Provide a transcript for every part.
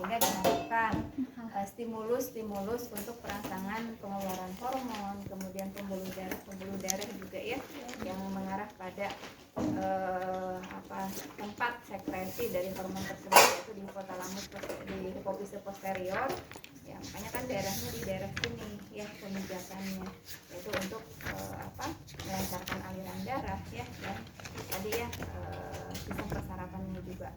sehingga diharapkan stimulus untuk perangsangan pengeluaran hormon, kemudian pembuluh darah juga ya, yang mengarah pada tempat sekresi dari hormon tersebut, yaitu di hipotalamus, di hipofise posterior. Ya, makanya kan daerahnya di daerah sini ya pemijakannya, yaitu untuk melancarkan aliran darah ya, dan tadi ya sistem persarafannya juga.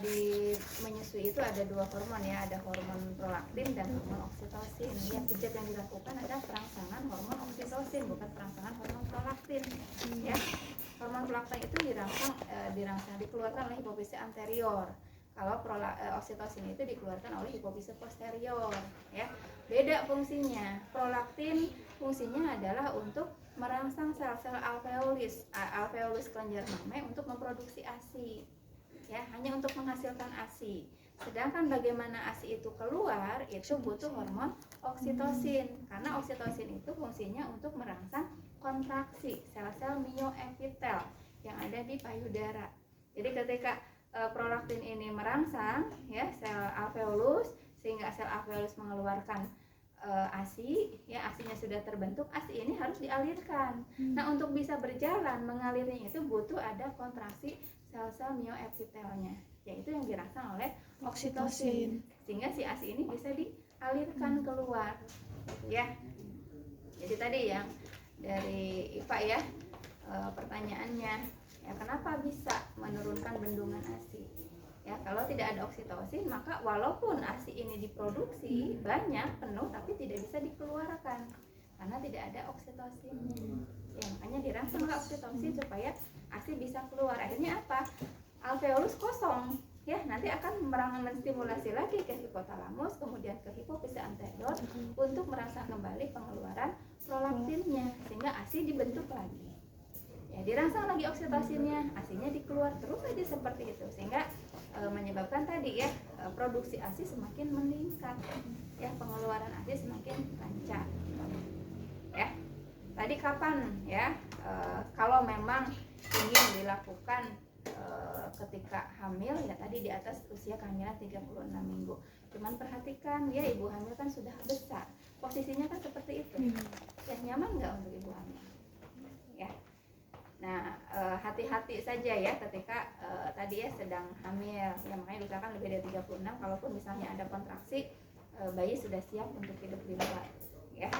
Di menyusui itu ada dua hormon ya, ada hormon prolaktin dan hormon oksitosin. Ya, pijat yang dilakukan adalah perangsangan hormon oksitosin, bukan perangsangan hormon prolaktin. Ya, hormon prolaktin itu dikeluarkan oleh hipofise anterior. Kalau oksitosin itu dikeluarkan oleh hipofise posterior. Ya, beda fungsinya. Prolaktin fungsinya adalah untuk merangsang sel-sel alveolus kelenjar mame untuk memproduksi ASI. Ya, hanya untuk menghasilkan ASI. Sedangkan bagaimana ASI itu keluar, itu butuh hormon oksitosin. Karena oksitosin itu fungsinya untuk merangsang kontraksi sel-sel mioepitel yang ada di payudara. Jadi ketika prolaktin ini merangsang ya sel alveolus, sehingga sel alveolus mengeluarkan ASI, ya ASInya sudah terbentuk, ASI ini harus dialirkan. Nah, untuk bisa berjalan mengalirnya itu butuh ada kontraksi sel-sel mioepitelnya, yaitu yang dirangsang oleh oksitosin, sehingga si ASI ini bisa dialirkan keluar, ya. Jadi tadi yang dari IPA ya, pertanyaannya, ya kenapa bisa menurunkan bendungan ASI? Ya, kalau tidak ada oksitosin, maka walaupun ASI ini diproduksi banyak, penuh, tapi tidak bisa dikeluarkan karena tidak ada oksitosin. Ya, makanya dirangsang oksitosin supaya ASI bisa keluar. Akhirnya apa? Alveolus kosong. Ya, nanti akan menstimulasi lagi ke hipotalamus, kemudian ke hipofise anterior untuk merangsang kembali pengeluaran prolaktinnya, sehingga ASI dibentuk lagi. Ya, dirangsang lagi oksitosinnya, ASInya dikeluar terus aja seperti itu, sehingga menyebabkan tadi ya produksi ASI semakin meningkat, ya pengeluaran ASI semakin lancar. Ya, tadi kapan ya kalau memang ingin dilakukan ketika hamil, ya tadi di atas usia kehamilan 36 minggu. Cuman perhatikan ya, ibu hamil kan sudah besar, posisinya kan seperti itu. Ya, nyaman nggak untuk ibu hamil? Ya. Nah, hati-hati saja ya ketika tadi ya sedang hamil. Ya, makanya diusahakan lebih dari 36, kalaupun misalnya ada kontraksi, bayi sudah siap untuk hidup di luar, ya.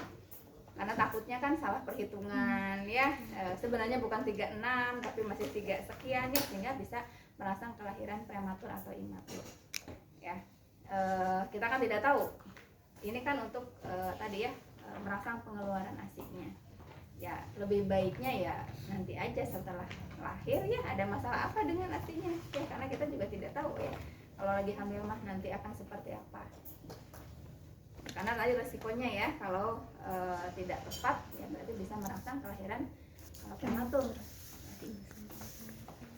Karena takutnya kan salah perhitungan ya. Sebenarnya bukan 36 tapi masih 3 sekian ya, sehingga bisa merangsang kelahiran prematur atau imatur. Ya. Kita kan tidak tahu. Ini kan untuk tadi ya merangsang pengeluaran ASI-nya. Ya, lebih baiknya ya nanti aja setelah lahir ya, ada masalah apa dengan ASI-nya ya, karena kita juga tidak tahu ya kalau lagi hamil mah nanti akan seperti apa, karena tadi resikonya ya kalau tidak tepat ya berarti bisa merangsang kelahiran prematur.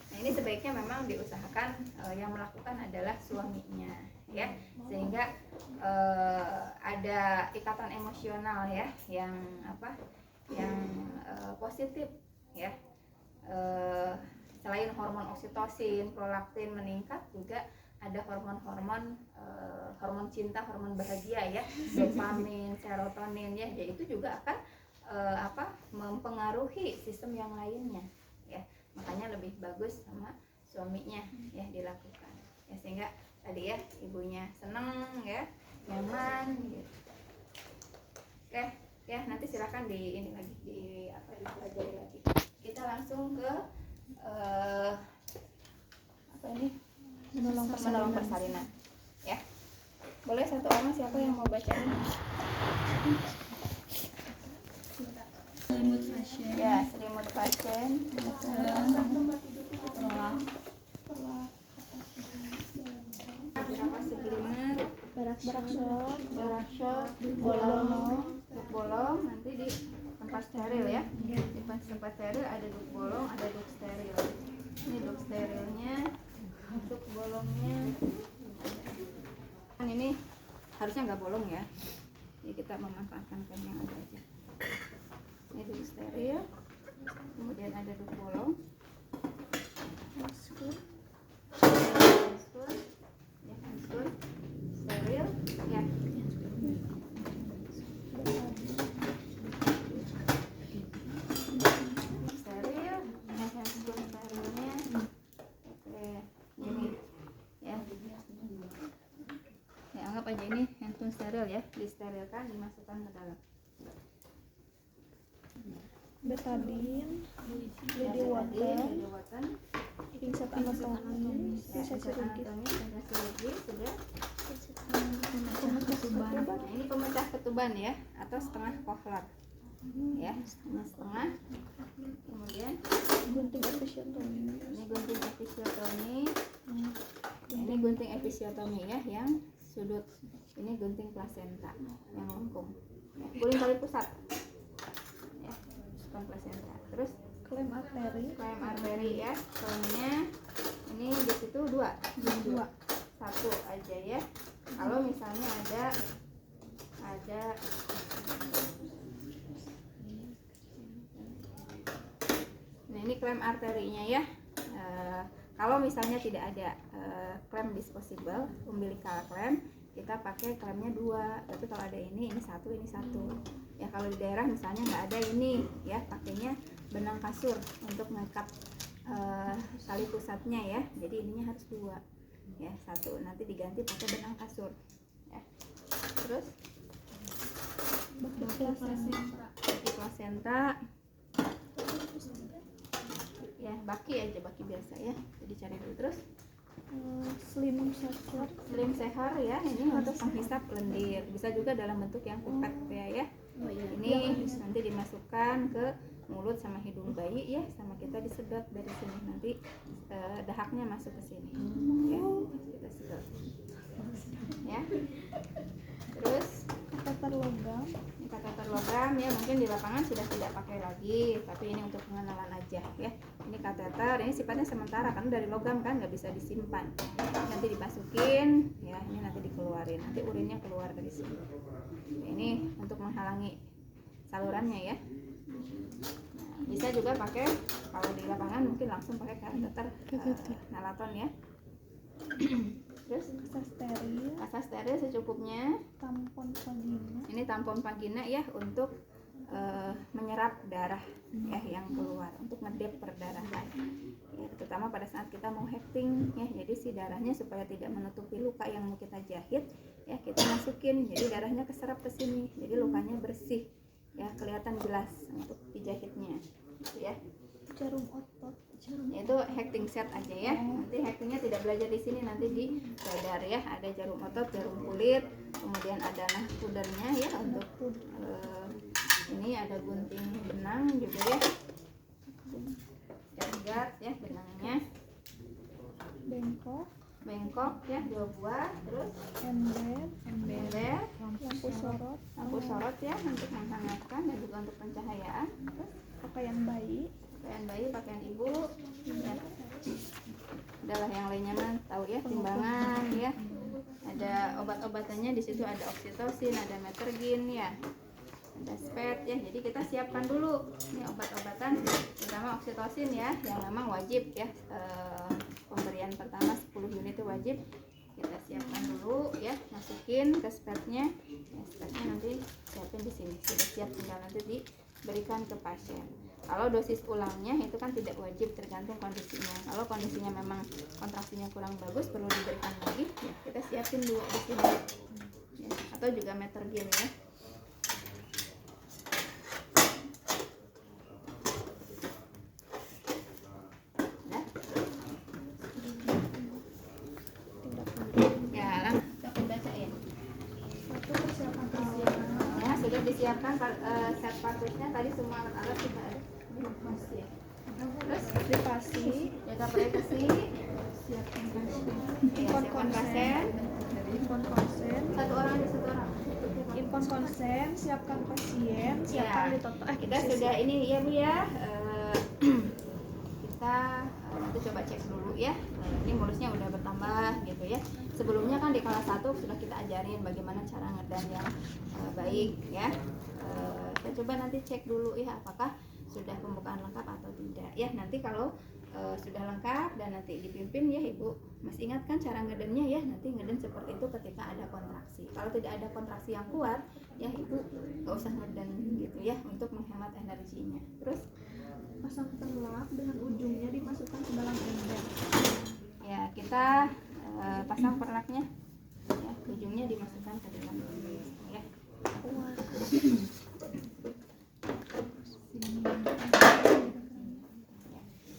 Nah, ini sebaiknya memang diusahakan yang melakukan adalah suaminya ya, sehingga ada ikatan emosional ya yang positif ya. Selain hormon oksitosin, prolaktin meningkat, juga ada hormon-hormon hormon cinta, hormon bahagia ya, dopamin, serotonin ya, yaitu juga akan mempengaruhi sistem yang lainnya ya. Makanya lebih bagus sama suaminya ya dilakukan ya, sehingga tadi ya ibunya seneng ya, nyaman gitu. Oke ya, nanti silakan di dipelajari lagi. Kita langsung ke menolong persalinan ya. Boleh satu orang, siapa yang mau baca ini? Selimut pasien. Ya, selimut pasien. Berak-berak, bolong, nanti di tempat steril ya. Di tempat steril ada duk bolong, ada duk steril. Ini duk sterilnya, duk bolongnya. Kan ini harusnya nggak bolong ya. Jadi kita memanfaatkan yang ada aja. Ini duk steril, kemudian ada duk bolong. Hanskur, ya hanskur. anggap aja ini handphone steril ya, disterilkan, dimasukkan ke dalam. Betadine, Ya, lady water, lady water, pinset anatomi, ya, pinset chirurgis, sudah. pemecah ketuban, Nah, ini pemecah ketuban ya, atau setengah kohler ya, setengah. Kemudian gunting episiotomi, ini gunting episiotomi. Ini gunting episiotomi ya, yang sudut. Ini gunting plasenta yang lengkung ya, guling kali pusat ya, bukan plasenta. Terus klaim arteri ya, klemnya ini di situ dua, satu aja ya. Kalau misalnya ada nah ini klem arterinya ya. Kalau misalnya tidak ada klem disposable, umbilical klem, kita pakai klemnya dua. Tapi kalau ada ini satu, ini satu. Ya kalau di daerah misalnya nggak ada ini, ya pakainya benang kasur untuk mengikat tali pusatnya ya. Jadi ininya harus dua, ya satu. Nanti diganti pakai benang kasur. Ya. Terus baki plasenta. Ya baki aja, baki biasa ya. Jadi cari dulu. Terus slim sehar ya, ini untuk penghisap lendir, bisa juga dalam bentuk yang kupet ya. Ini nanti dimasukkan ke mulut sama hidung bayi ya, sama kita disedot dari sini, nanti dahaknya masuk ke sini ya, kita sedot ya. Terus kateter logam ya, mungkin di lapangan sudah tidak pakai lagi, tapi ini untuk pengenalan aja ya. Ini kateter, ini sifatnya sementara karena dari logam kan nggak bisa disimpan, nanti dimasukin ya, ini nanti dikeluarin, nanti urinnya keluar dari sini. Ini untuk menghalangi salurannya ya. Nah, bisa juga pakai, kalau di lapangan mungkin langsung pakai kateter nalaton ya. Terus kasa steril secukupnya. tampon vagina, Ini tampon vagina ya, untuk menyerap darah ya yang keluar, untuk ngedep perdarahan ya, terutama pada saat kita mau hekting ya. Jadi si darahnya supaya tidak menutupi luka yang mau kita jahit ya, kita masukin, jadi darahnya keserap ke sini, jadi lukanya bersih ya, kelihatan jelas untuk dijahitnya ya. jarum otot, Itu hekting set aja ya. Nanti hektingnya tidak belajar di sini, nanti di radar ya. Ada jarum otot, jarum kulit, kemudian ada pudernya ya, untuk ini ada gunting benang juga ya, gat ya benangnya, bengkok ya 2 buah. Terus ember, lampu sorot ya, untuk menghangatkan dan juga untuk pencahayaan. Terus pakaian bayi, pakaian ibu ya. Adalah yang lainnya mah tahu ya, timbangan ya. Ada obat-obatannya di situ, ada oksitosin, ada metergin ya, ada spet ya. Jadi kita siapkan dulu ini obat-obatan, terutama oksitosin ya, yang memang wajib ya, pemberian pertama 10 unit itu wajib. Kita siapkan dulu ya, masukin ke spetnya ya. Spetnya nanti siapin di sini, sudah siap, tinggal nanti diberikan ke pasien. Kalau dosis ulangnya itu kan tidak wajib, tergantung kondisinya. Kalau kondisinya memang kontraksinya kurang bagus, perlu diberikan lagi ya, kita siapin dulu di sini ya. Atau juga metergin ya. Sudah disiapkan set partusnya tadi, semua alat-alat kita ada di masih ya. Terus privasi, jaga privasi, siapkan pasien, infon konsen, satu orang. infon konsen, siapkan pasien, siapkan Ya, ditoto. kita sudah ini ya Bu ya, kita nanti coba cek dulu ya. Ini mulusnya udah bertambah gitu ya. Sebelumnya kan di kelas 1 sudah kita ajarin bagaimana cara ngedam yang baik ya. Kita coba nanti cek dulu ya, apakah sudah pembukaan lengkap atau tidak ya. Nanti kalau sudah lengkap dan nanti dipimpin ya Ibu, masih ingat kan cara ngedamnya ya. Nanti ngedam seperti itu ketika ada kontraksi. Kalau tidak ada kontraksi yang kuat ya Ibu gak usah ngedam gitu ya, untuk menghemat energinya. Terus pasang perlak dengan ujungnya dimasukkan ke dalam ember. ya, kita pasang perlaknya ya, ujungnya ujungnya dimasukkan ke dalam ini ya.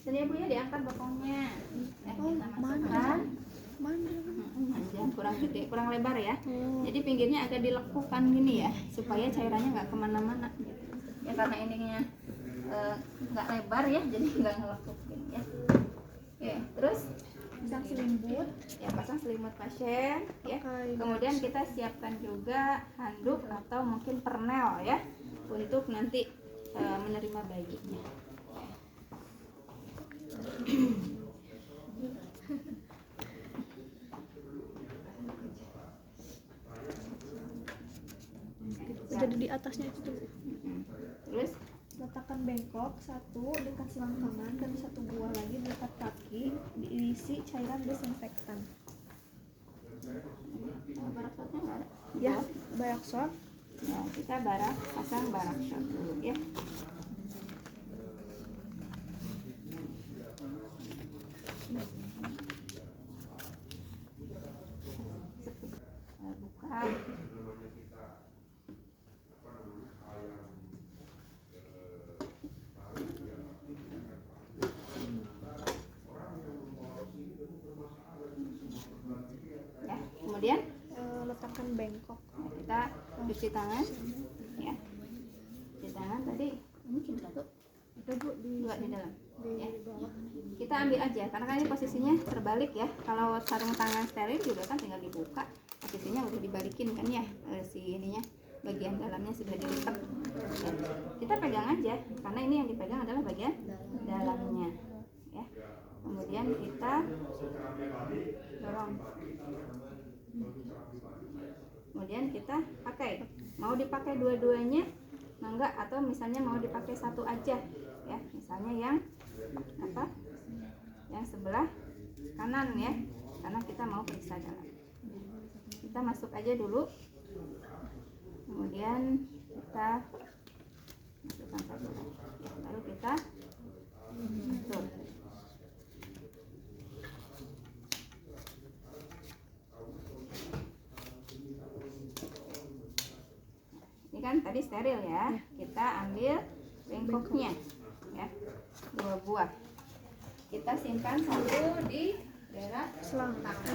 Sini Bu ya, diangkat bokongnya. Kita masukkan. Jangan kurang gede, kurang lebar ya. Jadi pinggirnya agak dilekukan gini ya, supaya cairannya nggak kemana-mana gitu. Ya karena ininya nggak lebar ya, jadi nggak ngelekuk gini ya. Oke, terus Pasang selimut. ya pasang selimut pasien ya. Pakai Kemudian kita siapkan juga handuk atau mungkin pernel ya untuk nanti menerima bayinya. Jadi di atasnya itu Terus letakkan bengkok satu dekat selangkangan dan satu buah lagi dekat kaki, diisi cairan desinfektan. barakshotnya nggak ada Ya, bayak shot. ya, kita pasang barakshot dulu ya. Buka. Ya, kemudian Letakkan bengkok. kita cuci tangan ya. Cuci tangan tadi ini cuma satu, dua di dalam ya. Kita ambil aja karena kan ini posisinya terbalik ya. Kalau sarung tangan steril juga kan tinggal dibuka, posisinya udah dibalikin kan ya, si ininya bagian dalamnya sudah dilipat ya. Kita pegang aja karena ini yang dipegang adalah bagian dalamnya ya. Kemudian kita dorong, kemudian kita pakai, mau dipakai dua-duanya enggak, atau misalnya mau dipakai satu aja ya, misalnya yang apa, yang sebelah kanan ya, karena kita mau periksa dalam. Kita masuk aja dulu, kemudian kita masukkan satu lagi ya, baru kita atur. Ini kan tadi steril ya, kita ambil bengkoknya ya, 2 buah. Kita simpan satu di daerah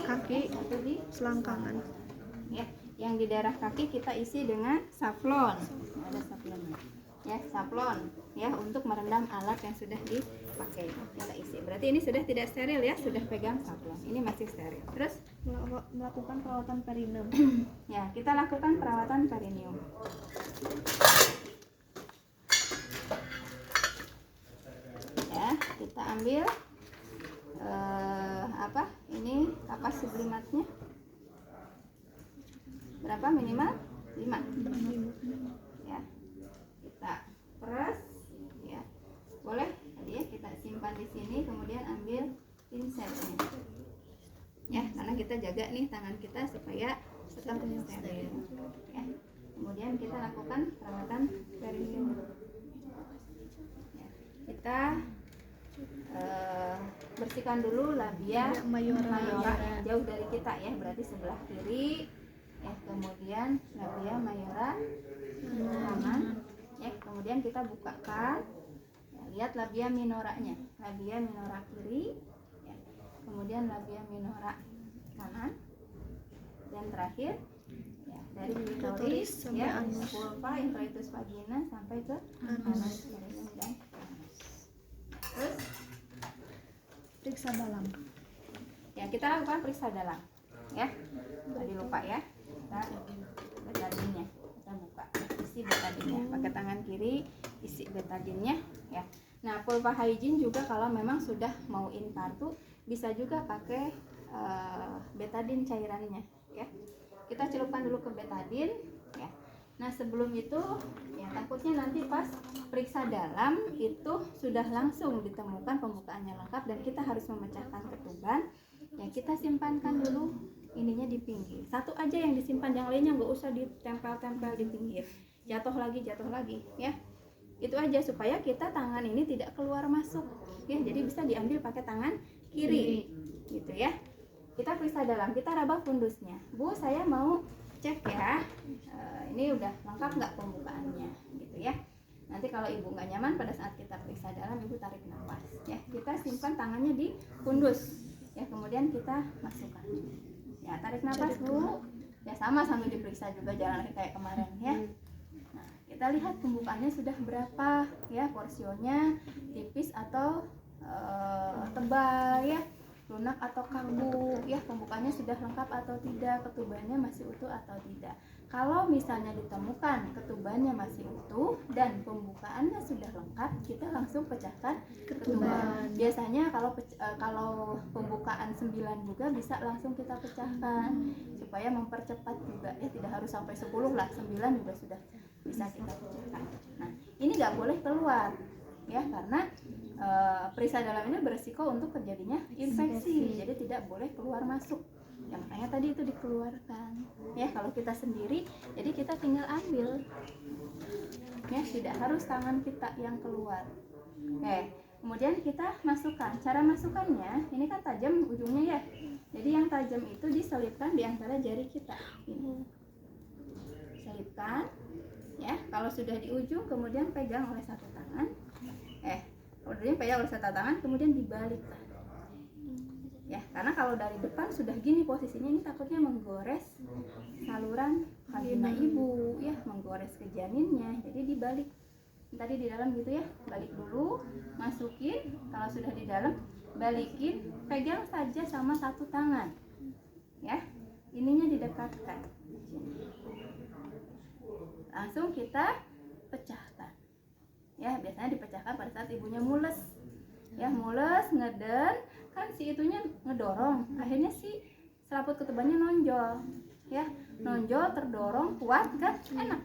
Kaki, satu di selangkangan. ya. Yang di daerah kaki kita isi dengan safflon. Ada safflon ya, safflon ya, untuk merendam alat yang sudah dipakai. Kita isi. Berarti ini sudah tidak steril ya, sudah pegang safflon. Ini masih steril. Terus Melakukan perawatan perineum. ya, kita lakukan perawatan perineum. Ya, kita ambil apa? Ini kapas sublimatnya berapa minimal? 5 ya. Kita peras ya. Boleh tadi ya, kita simpan di sini, kemudian ambil pinsetnya. Ya, karena kita jaga nih tangan kita supaya tetap steril ya. Kemudian kita lakukan perawatan perineum ya. Kita bersihkan dulu labia mayora yang jauh dari kita ya, berarti sebelah kiri ya. Kemudian labia mayora kanan ya. Kemudian kita bukakan ya, lihat labia minoranya, labia minora kiri ya. Kemudian labia minora kanan, dan terakhir ya, dari klitoris ya, vulva, introitus vagina sampai ke anus, perineum dan anus. Terus Periksa dalam. ya, kita lakukan periksa dalam ya. Tadi lupa ya, kita betadinnya kita buka, isi betadinnya pakai tangan kiri, isi betadinnya ya. Nah, vulva hygiene juga kalau memang sudah mau infartu bisa juga pakai betadin cairannya ya. Kita celupkan dulu ke betadin ya. Nah, sebelum itu ya, takutnya nanti pas periksa dalam itu sudah langsung ditemukan pembukaannya lengkap dan kita harus memecahkan ketuban ya. Kita simpankan dulu ininya di pinggir, satu aja yang disimpan, yang lainnya nggak usah ditempel-tempel di pinggir, jatuh lagi ya. Itu aja supaya kita tangan ini tidak keluar masuk ya, jadi bisa diambil pakai tangan kiri gitu ya. kita periksa dalam, kita raba fundusnya. Bu, saya mau cek ya, ini udah lengkap nggak pembukaannya gitu ya. Nanti kalau ibu nggak nyaman pada saat kita periksa dalam, ibu tarik nafas ya. Kita simpan tangannya di fundus ya, kemudian kita masukkan ya. Tarik nafas Bu ya, sama sambil diperiksa juga, jangan kayak kemarin ya. Nah, kita lihat pembukaannya sudah berapa ya, porsionya tipis atau tebal ya, lunak atau kaku ya, pembukaannya sudah lengkap atau tidak, ketubannya masih utuh atau tidak. Kalau misalnya ditemukan ketubannya masih utuh dan pembukaannya sudah lengkap, kita langsung pecahkan ketuban. Biasanya kalau pembukaan 9 juga bisa langsung kita pecahkan supaya mempercepat juga ya, tidak harus sampai 10 lah, 9 juga sudah bisa kita pecahkan. Nah, ini nggak boleh keluar ya, karena perisa dalam ini beresiko untuk terjadinya infeksi, jadi tidak boleh keluar masuk. Ya, makanya tadi itu dikeluarkan ya. Kalau kita sendiri, jadi kita tinggal ambil ya, tidak harus tangan kita yang keluar. Oke, kemudian kita masukkan. Cara masukkannya, ini kan tajam ujungnya ya, jadi yang tajam itu diselipkan di antara jari kita ini, selipkan ya. Kalau sudah di ujung, kemudian pegang oleh satu tangan, kemudian pegang oleh satu tangan, kemudian dibalikkan ya, karena kalau dari depan sudah gini posisinya, ini takutnya menggores saluran vagina ibu ya, menggores ke janinnya, jadi dibalik. Tadi di dalam gitu ya, balik dulu, masukin. Kalau sudah di dalam, balikin, pegang saja sama satu tangan ya, ininya didekatkan, langsung kita pecahkan ya. Biasanya dipecahkan pada saat ibunya mules ya, mules, ngeden kan, si itunya ngedorong, akhirnya si selaput ketubannya nonjol ya, nonjol, terdorong kuat kan, enak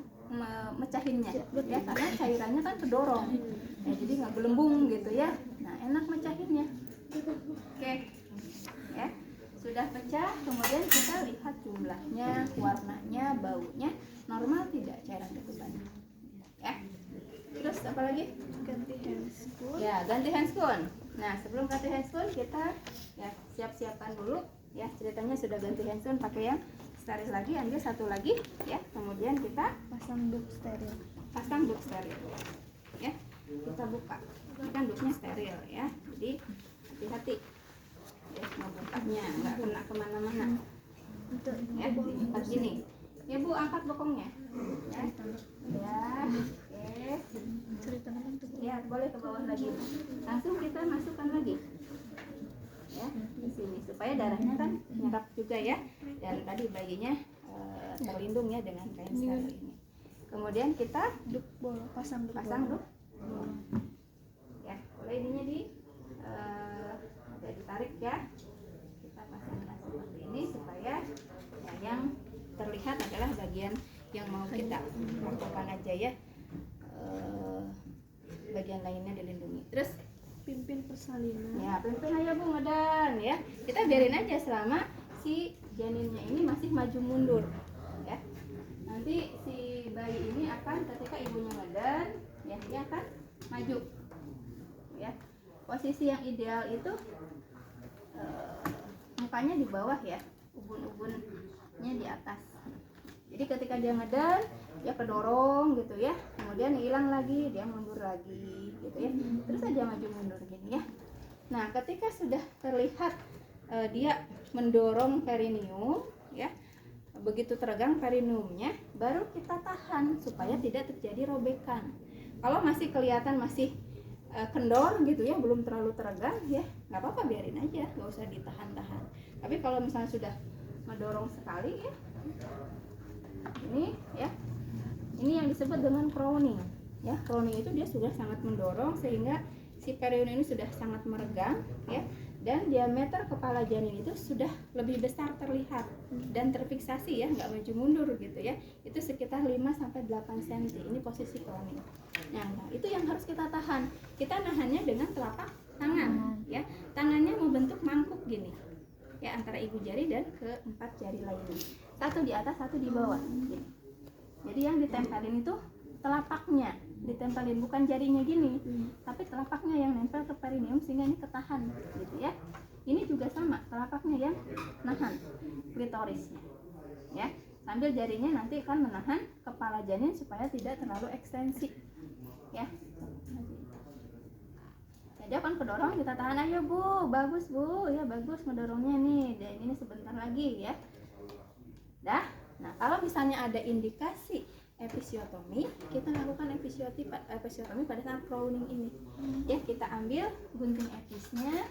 mecahinnya ya, karena cairannya kan terdorong ya, jadi nggak gelembung gitu ya. Nah, enak mecahinnya. Oke ya, sudah pecah, kemudian kita lihat jumlahnya, warnanya, baunya normal tidak cairan ketubannya ya. Terus apa lagi? Ganti handscoon ya, ganti handscoon. Nah, sebelum ganti handscoon kita ya siap-siapkan dulu ya, ceritanya sudah ganti handscoon, pakai yang steril lagi, ambil satu lagi ya, kemudian kita pasang duk steril ya, kita buka. Ini kan duknya steril ya, jadi hati-hati ya membukanya, nggak kena kemana-mana ya, diikat gini ya Bu. Angkat bokongnya ya, oke ya, boleh ke bawah lagi, langsung kita masukkan lagi ya di sini, supaya darahnya kan nyerap juga ya, dan tadi bayinya terlindung ya dengan kain steril ini. Kemudian kita pasang duk ya, boleh ininya agak ditarik ya, kita pasangkan seperti ini supaya ya, yang terlihat adalah bagian yang mau kita lakukan aja ya, bagian lainnya dilindungi. Terus pimpin persalinan ya, pimpin aja Bu, ngedan ya, kita biarin aja selama si janinnya ini masih maju mundur ya. Nanti si bayi ini akan, ketika ibunya ngedan ya, dia akan maju ya. Posisi yang ideal itu mukanya di bawah ya, ubun-ubunnya di atas. Jadi ketika dia ngedan, dia kedorong gitu ya, kemudian hilang lagi, dia mundur lagi gitu ya, terus aja maju mundur gini ya. Nah, ketika sudah terlihat dia mendorong perineum ya, begitu teregang perineumnya, baru kita tahan supaya tidak terjadi robekan. Kalau masih kelihatan masih kendor gitu ya, belum terlalu teregang ya, nggak apa-apa, biarin aja, nggak usah ditahan-tahan. Tapi kalau misalnya sudah mendorong sekali ya, ini ya, ini yang disebut dengan crowning ya. Crowning itu dia sudah sangat mendorong sehingga si perineum ini sudah sangat meregang ya, dan diameter kepala janin itu sudah lebih besar terlihat dan terfiksasi ya, nggak maju mundur gitu ya. Itu sekitar 5-8 cm, ini posisi crowning. Nah, itu yang harus kita tahan. Kita nahannya dengan telapak tangan ya, tangannya membentuk mangkuk gini ya, antara ibu jari dan keempat jari lainnya, satu di atas satu di bawah gini. Jadi yang ditempelin itu telapaknya, ditempelin bukan jarinya gini, tapi telapaknya yang nempel ke perineum sehingga ini ketahan gitu ya. Ini juga sama, telapaknya yang nahan klitorisnya, ya. Sambil jarinya nanti akan menahan kepala janin supaya tidak terlalu ekstensi, ya. Jadi akan kedorong, kita tahan, ayo bu, bagus bu, ya bagus mendorongnya nih, dan ini sebentar lagi ya. Dah. Nah kalau misalnya ada indikasi episiotomi, kita lakukan episiotomi pada saat crowning ini. Ya kita ambil gunting episnya,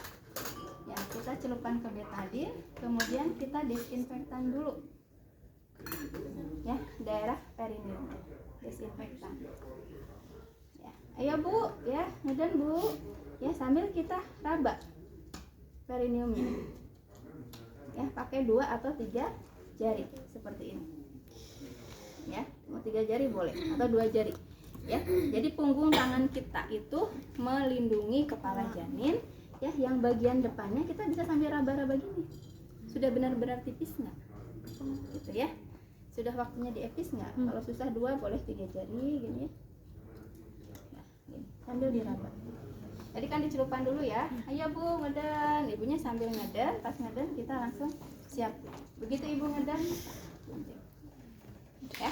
ya kita celupkan ke betadin, kemudian kita desinfektan dulu, ya daerah perineum, desinfektan. Ya, ayo bu, ya ngeden bu, ya sambil kita raba perineumnya, ya pakai 2 atau 3 jari seperti ini, ya mau 3 jari boleh atau 2 jari, ya. Jadi punggung tangan kita itu melindungi kepala janin, ya. Yang bagian depannya kita bisa sambil raba-raba gini. Sudah benar-benar tipis nggak, gitu ya. Sudah waktunya diepis nggak? Kalau susah 2 boleh 3 jari gini ya. Nah, gini, sambil diraba. Tadi kan dicelupkan dulu ya. Ayo bu ngeden, ibunya sambil ngeden, pas ngeden kita langsung siap. Begitu ibu ngeden, ya.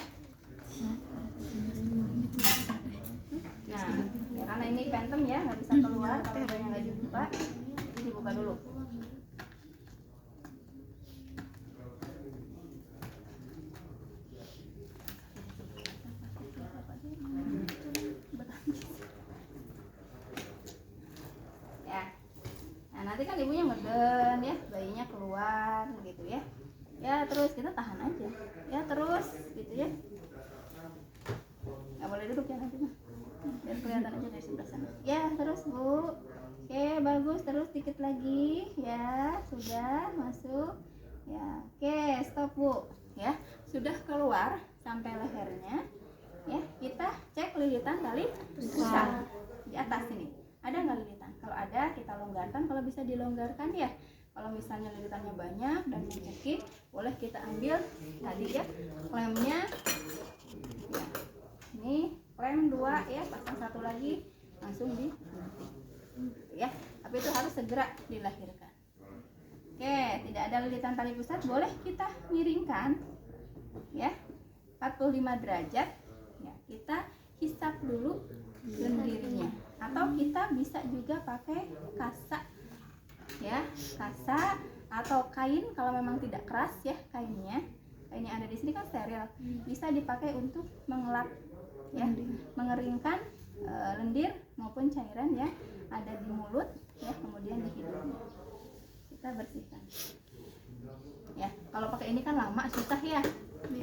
Nah, ya karena ini phantom ya, nggak bisa keluar kalau ibunya nggak dibuka, jadi dibuka dulu. Nanti kan ibunya ngeden ya, bayinya keluar gitu ya. Ya terus kita tahan aja. Ya terus gitu ya. Nggak boleh duduk ya nanti mah. Biar kelihatan aja dari sebelah sana. Ya terus bu. Oke bagus, terus dikit lagi. Ya sudah masuk. Ya oke stop bu. Ya sudah keluar sampai lehernya. Ya kita cek lilitan tali pusar di atas ini. Ada nggak lilitan? Kalau ada kita longgarkan, kalau bisa dilonggarkan ya. Kalau misalnya lilitannya banyak dan menyakit, boleh kita ambil tadi ya klemnya. Ya. Ini klem 2 ya, pasang 1 lagi langsung digunting. Ya, tapi itu harus segera dilahirkan. Oke, tidak ada lilitan tali pusat, boleh kita miringkan ya 45 derajat. Ya, kita hisap dulu lendirnya. Atau kita bisa juga pakai kasa ya, kasa atau kain kalau memang tidak keras ya kainnya yang ada di sini kan steril, bisa dipakai untuk mengelap ya, mengeringkan lendir maupun cairan yang ada di mulut ya, kemudian di hidungnya kita bersihkan ya. Kalau pakai ini kan lama susah ya,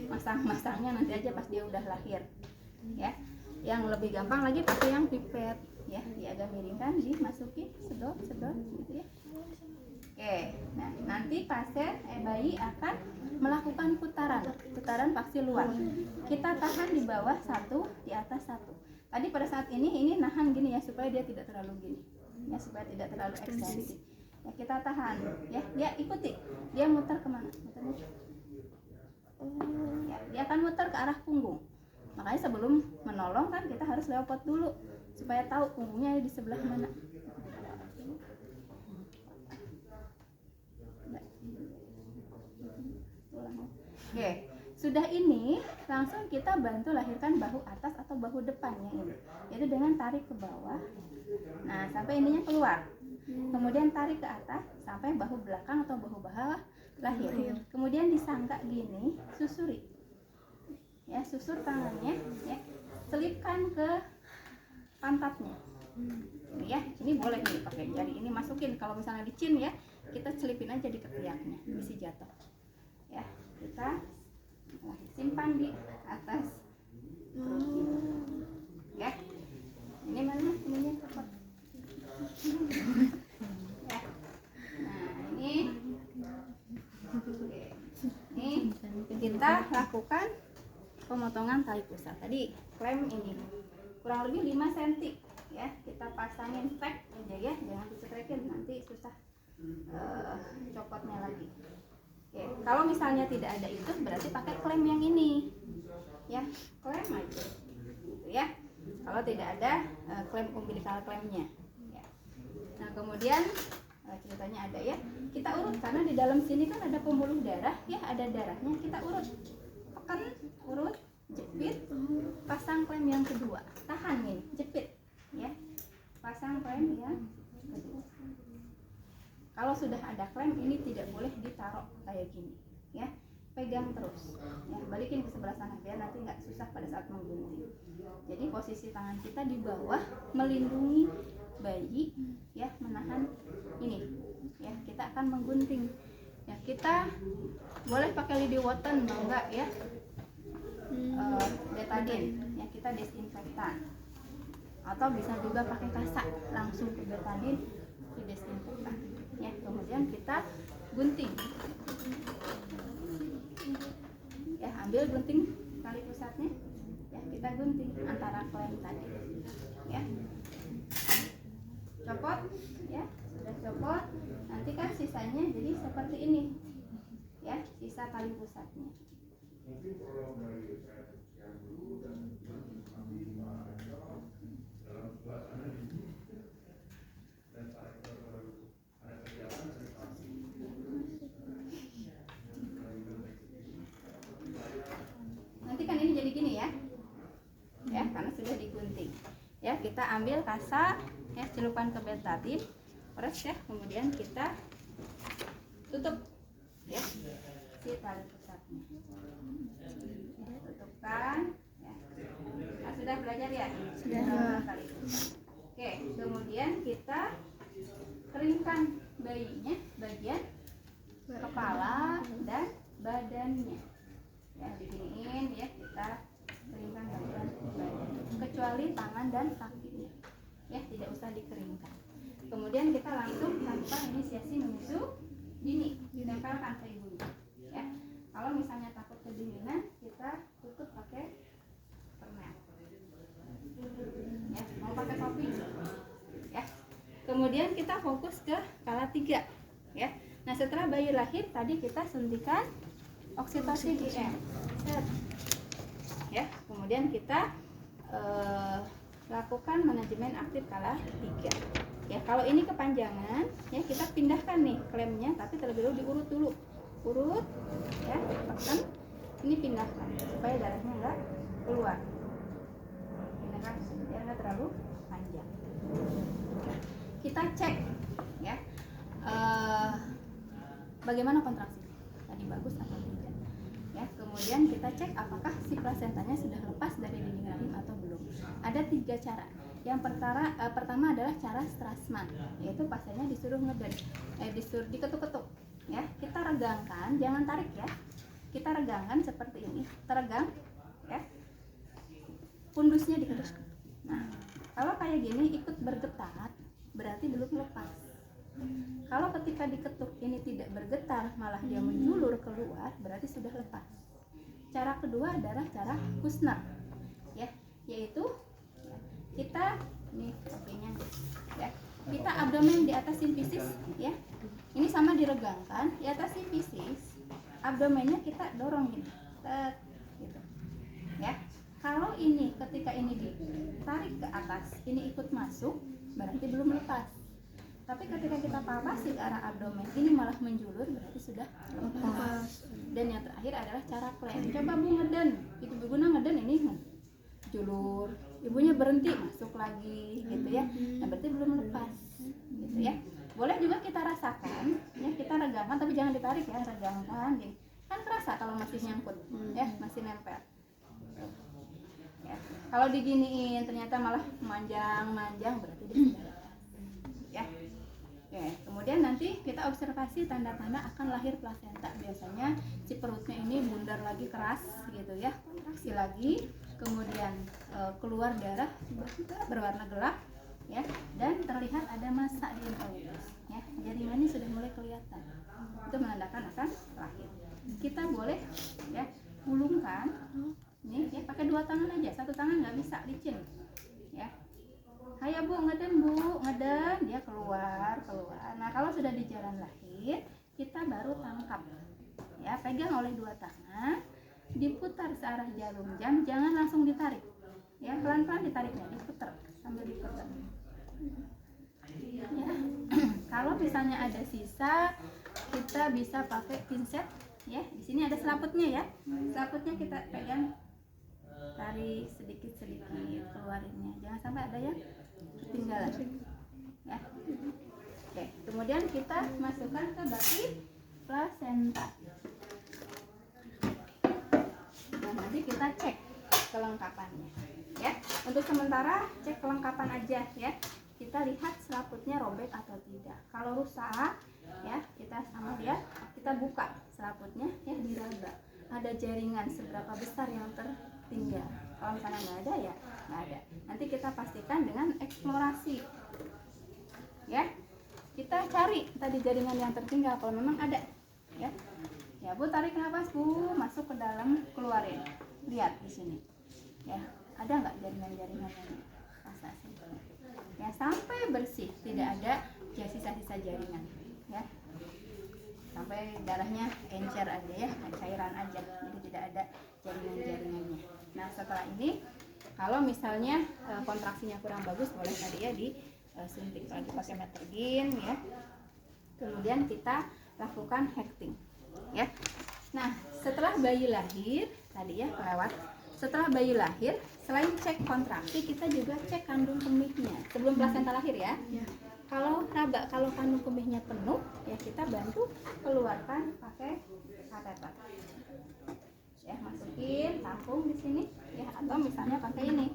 masang-masangnya nanti aja pas dia udah lahir ya. Yang lebih gampang lagi pakai yang pipet ya, dia agak miringkan, dimasukin sedot gitu ya. Oke, nah nanti pasien bayi akan melakukan putaran paksi luar. Kita tahan di bawah 1, di atas 1. Tadi pada saat ini nahan gini ya supaya dia tidak terlalu gini ya, supaya tidak terlalu ekstensi ya. Kita tahan ya, dia ikuti, dia muter kemana, ya, dia akan muter ke arah punggung. Makanya sebelum menolong kan kita harus leopot dulu supaya tahu punggungnya di sebelah mana. Oke, sudah ini langsung kita bantu lahirkan bahu atas atau bahu depannya ini, yaitu dengan tarik ke bawah. Nah, sampai ininya keluar. Kemudian tarik ke atas sampai bahu belakang atau bahu bawah lahir. Kemudian disangka gini, susuri. Ya, susur tangannya ya. Selipkan ke pantatnya. Ini ya, ini boleh nih pakai jari ini masukin. Kalau misalnya licin ya, kita selipin aja di ketiaknya, bisa jatuh. Ya, kita simpan di atas perut kita. Ya. Ini mana ininya cepat. Ya. Nah, ini oke. Ini kita lakukan pemotongan tali pusar. Tadi klem ini kurang lebih 5 cm ya, kita pasangin tag aja ya, jangan dicetrekin nanti susah copotnya lagi. Oke, kalau misalnya tidak ada itu berarti pakai klem yang ini ya, klem aja gitu ya, kalau tidak ada klem umbilical klemnya ya. Nah kemudian ceritanya ada ya. Kita urut karena di dalam sini kan ada pembuluh darah ya, ada darahnya. Kita urut, tekan, urut, jepit, pasang klem yang kedua, tahan nih, jepit ya, pasang klem yang kedua. Kalau sudah ada klem ini tidak boleh ditaruh kayak gini ya, pegang terus ya, balikin ke sebelah sana biar nanti nggak susah pada saat menggunting. Jadi posisi tangan kita di bawah melindungi bayi ya, menahan ini ya. Kita akan menggunting ya, kita boleh pakai lidi Wotten mau enggak ya, betadine ya, kita desinfektan, atau bisa juga pakai kasak langsung ke betadine, ke desinfektan ya. Kemudian kita gunting ya, ambil gunting tali pusatnya ya, kita gunting antara klem tadi ya, copot ya, sudah copot, nanti kan sisanya jadi seperti ini ya, sisa tali pusatnya. Nanti kan ini jadi gini ya, ya karena sudah digunting ya. Kita ambil kasak ya, celupkan ke betadine, peres ya, kemudian kita tutup ya si tali pusatnya, tutupkan ya. Nah, sudah belajar ya? Sudah. Oke, kemudian kita keringkan bayinya bagian kepala dan badannya ya, diginiin ya, kita keringkan bagian badan kecuali tangan dan kakinya ya, tidak usah dikeringkan. Kemudian kita langsung tanpa inisiasi menyusu dini ditempelkan ke ibunya ya. Kalau misalnya takut kedinginan, kita tutup pakai permen ya, mau pakai topi ya. Kemudian kita fokus ke kala 3 ya. Nah, setelah bayi lahir tadi kita suntikan oksitosin IM ya. Kemudian kita lakukan manajemen aktif kala 3 ya. Kalau ini kepanjangan ya, kita pindahkan nih klemnya, tapi terlebih dahulu diurut dulu, urut ya, tekan, ini pindahkan supaya darahnya enggak keluar, pindahkan biar enggak terlalu panjang. Kita cek ya, bagaimana kontraksi tadi, bagus atau tidak ya. Kemudian kita cek apakah si plasentanya sudah lepas dari dinding rahim atau belum. Ada 3 cara. Yang pertama adalah cara Strassman, yaitu pasiennya disuruh disuruh diketuk-ketuk ya. Kita regangkan, jangan tarik ya, kita regangkan seperti ini, teregang ya, pundusnya diketuk. Nah, kalau kayak gini ikut bergetar berarti belum lepas. Kalau ketika diketuk ini tidak bergetar, malah dia menjulur keluar, berarti sudah lepas. Cara kedua adalah cara Kushner ya, yaitu kita nih oke-nya ya, kita abdomen di atas simfisis ya, ini sama diregangkan di atas simfisis, abdomennya kita dorong gini gitu ya. Kalau ini ketika ini ditarik ke atas, ini ikut masuk, berarti belum lepas. Tapi ketika kita palpasi ke arah abdomen, ini malah menjulur, berarti sudah lepas. Dan yang terakhir adalah cara klem. Coba Bu ngeden, itu Bu Guna ngeden, ini julur, ibunya berhenti, masuk lagi gitu ya. Nah, berarti belum lepas gitu ya. Boleh juga kita rasakan ya, kita regangkan tapi jangan ditarik ya, regangkan gini. Kan kerasa kalau masih nyangkut ya, masih nempel ya. Kalau diginiin ternyata malah manjang berarti dia sudah lepas ya. Ya, kemudian nanti kita observasi tanda-tanda akan lahir plasenta. Biasanya si perutnya ini bundar lagi keras gitu ya, kontraksi lagi, kemudian keluar darah berwarna gelap ya, dan terlihat ada massa di introitus ya, jari manis sudah mulai kelihatan, itu menandakan akan lahir. Kita boleh ya gulungkan nih ya, pakai 2 tangan aja, 1 tangan nggak bisa, licin ya. Hayo Bu, ngeden Bu, ngeden, dia keluar. Nah, kalau sudah di jalan lahir, kita baru tangkap ya, pegang oleh 2 tangan, diputar searah jarum jam, jangan langsung ditarik ya, pelan-pelan ditariknya, diputar sambil diputar ya. Kalau misalnya ada sisa, kita bisa pakai pinset ya. Di sini ada selaputnya ya. Selaputnya kita pegang, tarik sedikit-sedikit keluarinnya. Jangan sampai ada yang ketinggalan. Ya. Oke, kemudian kita masukkan ke baki plasenta. Nah, nanti kita cek kelengkapannya. Ya, untuk sementara cek kelengkapan aja ya. Kita lihat selaputnya robek atau tidak. Kalau rusak ya, kita sama dia, kita buka selaputnya ya, diraba. Ada jaringan seberapa besar yang tertinggal. Kalau misalnya nggak ada ya nggak ada. Nanti kita pastikan dengan eksplorasi. Ya, kita cari tadi jaringan yang tertinggal kalau memang ada. Ya, ya Bu, tarik nafas Bu, masuk ke dalam, keluarin. Lihat di sini. Ya, ada nggak jaringan-jaringan yang pasasi? Ya, sampai bersih, tidak ada sisa-sisa jaringan. Ya, sampai darahnya encer aja ya, cairan aja, jadi tidak ada jaringan-jaringannya. Nah, setelah ini kalau misalnya kontraksinya kurang bagus, boleh tadi ya disuntik lagi pakai metergin ya. Kemudian kita lakukan hekting ya. Nah, setelah bayi lahir tadi ya kelewat. Setelah bayi lahir, selain cek kontraksi, kita juga cek kandung kemihnya sebelum plasenta lahir ya. Kalau kandung kemihnya penuh, ya kita bantu keluarkan pakai kateter. Ya, masukin, tampung di sini ya, atau misalnya pakai ini.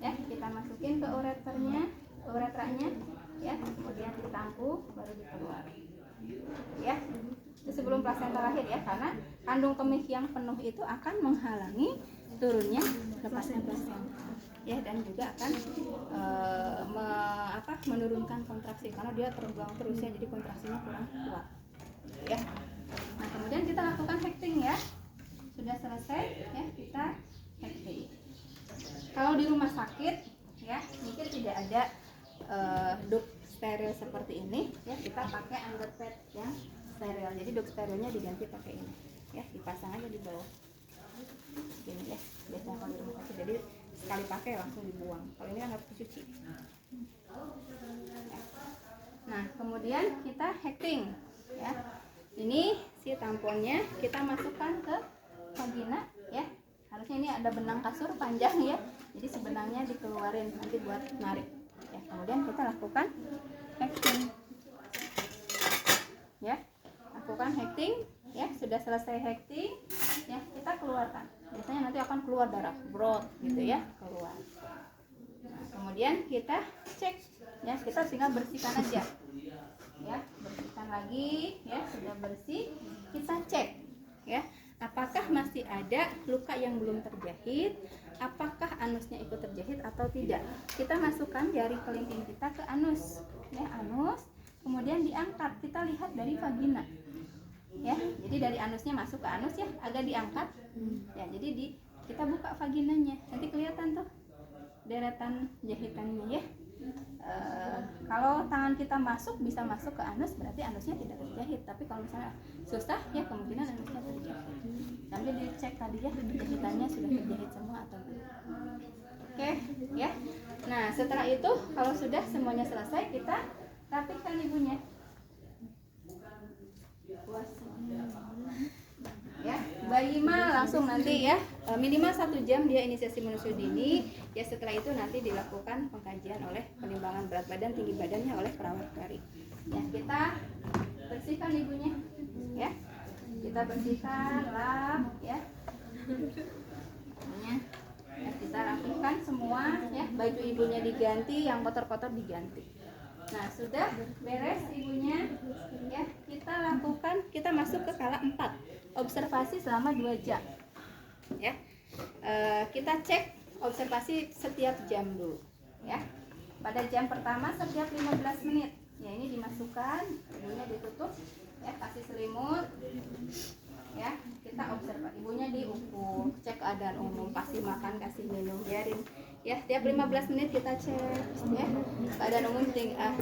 Ya, kita masukin ke uretranya ya, kemudian ditampung baru dikeluarin. Ya. Itu sebelum plasenta lahir ya, karena kandung kemih yang penuh itu akan menghalangi turunnya lepasnya plasenta ya, dan juga akan menurunkan kontraksi karena dia terbuang terus ya, jadi kontraksinya kurang kuat ya. Nah, kemudian kita lakukan hekting ya. Sudah selesai ya, kita hekting. Kalau di rumah sakit ya, mungkin tidak ada duk steril seperti ini ya, kita pakai underpad yang steril. Jadi duk sterilnya diganti pakai ini ya, dipasang aja di bawah ini ya, biasanya kalau di rumah sakit. Jadi sekali pakai langsung dibuang. Kalau ini nggak dicuci. Nah, kemudian kita hekting ya. Ini si tamponnya kita masukkan ke vagina ya. Harusnya ini ada benang kasur panjang ya. Jadi sebenarnya dikeluarin nanti buat narik. Ya, kemudian kita lakukan hekting. Ya. Lakukan hekting ya. Sudah selesai hekting ya, kita keluarkan. Biasanya nanti akan keluar darah brot gitu ya, keluar. Nah, kemudian kita cek ya, kita tinggal bersihkan aja ya, bersihkan lagi ya. Sudah bersih, kita cek ya, apakah masih ada luka yang belum terjahit, apakah anusnya ikut terjahit atau tidak. Kita masukkan jari kelingking kita ke anus ya, anus, kemudian diangkat, kita lihat dari vagina ya. Jadi dari anusnya masuk ke anus ya, agak diangkat ya. Jadi kita buka vaginanya, nanti kelihatan tuh deretan jahitannya ya. Kalau tangan kita bisa masuk ke anus, berarti anusnya tidak terjahit. Tapi kalau misalnya susah ya, kemungkinan anusnya terjahit. Sambil dicek tadi ya, jahitannya sudah terjahit semua atau tidak. Oke ya. Nah, setelah itu kalau sudah semuanya selesai, kita rapihkan ibunya ya. Bayi mah langsung nanti ya, minimal 1 jam dia inisiasi menyusui dini ya. Setelah itu nanti dilakukan pengkajian oleh penimbangan berat badan, tinggi badannya oleh perawat bayi ya. Kita bersihkan ibunya ya, kita bersihkan, lap ya, ya, kita rapihkan semua ya. Baju ibunya diganti, yang kotor-kotor diganti. Nah, sudah beres ibunya ya, kita masuk ke kala 4, observasi selama 2 jam ya. Kita cek observasi setiap jam dulu ya. Pada jam pertama setiap 15 menit ya, ini dimasukkan, ibunya ditutup ya, kasih selimut ya kita observasi, ibunya diukur, cek keadaan umum, kasih makan, kasih minum, biarin ya tiap 15 menit kita cek ya keadaan umum,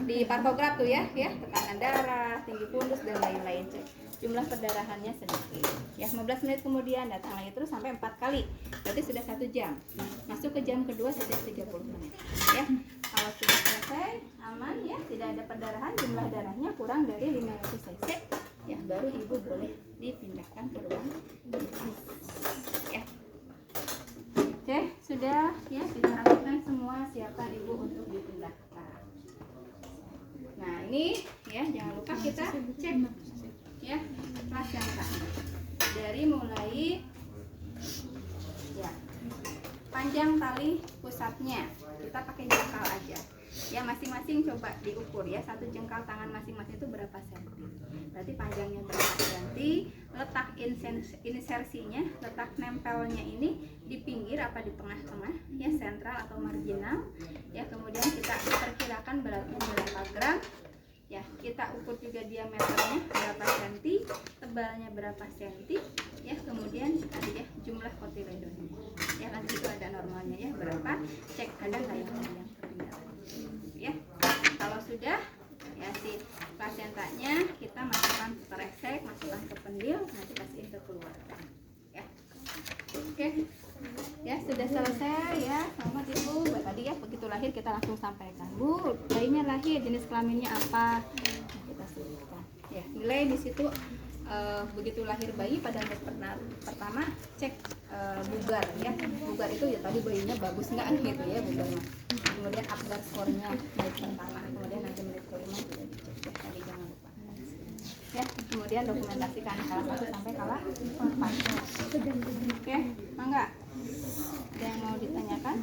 di parkograf tuh ya tekanan darah, tinggi pundus dan lain-lain, cek jumlah perdarahannya sedikit ya. 15 menit kemudian datang lagi terus sampai 4 kali, berarti sudah 1 jam. Masuk ke jam kedua setiap 30 menit ya. Kalau sudah selesai aman ya, tidak ada perdarahan, jumlah darahnya kurang dari 500 cc ya, baru ibu boleh dipindahkan ke ruang ICU ya. Oke, sudah ya, kita rapikan semua, siapkan ibu untuk dipindahkan. Nah ini ya, jangan lupa kita cek ya plasenta dari mulai ya panjang tali pusatnya, kita pakai jengkal aja ya, masing-masing coba diukur ya, satu jengkal tangan masing-masing itu berapa senti, berarti panjangnya berapa senti, letak insersinya, letak nempelnya ini di pinggir apa di tengah-tengah ya, sentral atau marginal ya. Kemudian kita perkirakan beratnya berapa gram ya, kita ukur juga diameternya berapa senti, tebalnya berapa senti ya. Kemudian tadi ya jumlah kotiledonnya ya, kan itu ada normalnya ya berapa, cek ada nggak yang ketinggalan ya. Kalau sudah ya si plasentanya kita masukkan ke resek, masukkan ke pendil, nanti kasihin ke keluarga ya. Oke ya, sudah selesai ya. Selamat ibu, tadi ya begitu lahir kita langsung sampaikan, bu bayinya lahir jenis kelaminnya apa, nah, kita sebutkan ya. Nilai di situ begitu lahir bayi pada hari pertama cek bugar ya, bugar itu ya tadi bayinya bagus nggak gitu ya bugarnya. Kemudian Apgar skornya menit pertama, kemudian nanti menit kelima sudah dicek ya, tadi jangan lupa ya. Kemudian dokumentasikan kala 1 sampai kala 4. Oke, mangga ada yang mau ditanyakan?